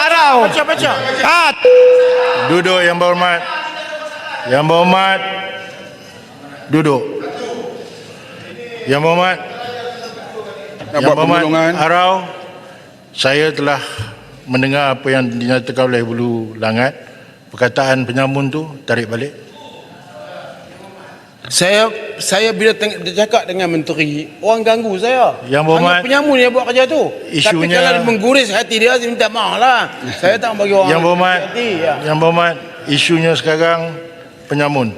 Arau. Baca. Duduk Yang Berhormat. Yang Berhormat. Duduk. Yang Berhormat. Nak buat penggulungan. Arau, saya telah mendengar apa yang dinyatakan oleh Bulu Langat. Perkataan penyamun tu tarik balik. Saya bila cakap dengan menteri, orang ganggu saya. Yang Berhormat, Anggap penyamun yang buat kerja tu. Tapi isunya- kalau dia mengguris hati dia, saya minta maaf lah. Saya tak bagi orang Yang Berhormat, hati. Ya. Yang Berhormat, isunya sekarang penyamun.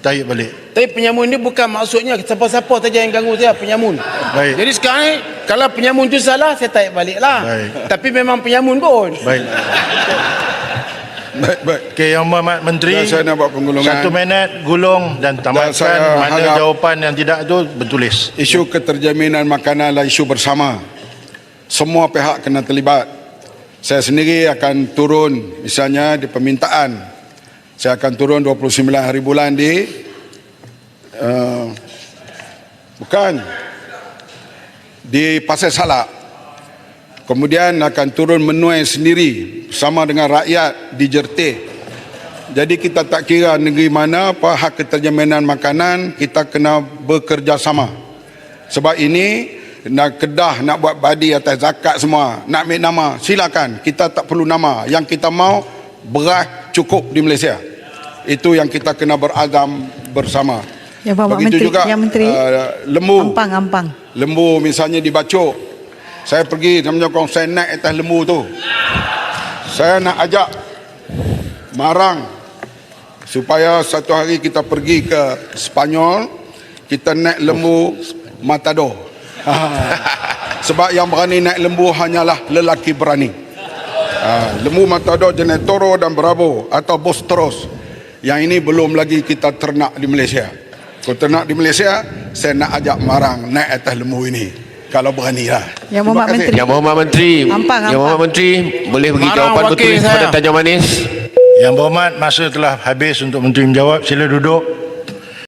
Tarik balik. Tapi penyamun ni bukan maksudnya siapa-siapa saja yang ganggu saya, penyamun. Baik. Jadi sekarang ni, kalau penyamun tu salah, saya tarik balik lah. Baik. Tapi memang penyamun pun. Baik. Baik. Okey, Yang Berhormat Menteri, Dan saya nak buat penggulungan. 1 minit gulung dan tamatkan saya mana harap jawapan yang tidak itu bertulis. Isu keterjaminan makanan adalah isu bersama. Semua pihak kena terlibat. Saya sendiri akan turun, misalnya di permintaan. Saya akan turun 29 hari bulan di di Pasir Salak. Kemudian akan turun menuai sendiri bersama dengan rakyat di Jertih. Jadi kita tak kira negeri mana, apa hak keterjaminan makanan, kita kena bekerjasama. Sebab ini nak Kedah nak buat badi atas zakat semua, nak ambil nama, silakan. Kita tak perlu nama. Yang kita mau beras cukup di Malaysia. Itu yang kita kena berazam bersama. Ya, Bapak Begitu Menteri, juga ya, Menteri. lembu. Ampang. Lembu misalnya di Bacok. Saya pergi sama nyokong, saya naik atas lembu tu. Saya nak ajak Marang supaya satu hari kita pergi ke Spanyol, kita naik lembu Matador. Sebab yang berani naik lembu hanyalah lelaki berani. Lembu Matador jenis Toro dan Bravo atau Bostros. Yang ini belum lagi kita ternak di Malaysia. Kalau ternak di Malaysia, saya nak ajak marang naik atas lembu ini. Kalau beranilah. Yang Mohd Menteri. Yang Mohd Menteri. Yang Mohd Menteri boleh bagi jawapan tertulis kepada Tanya Manis. Yang Berhormat, masa telah habis untuk Menteri menjawab. Sila duduk.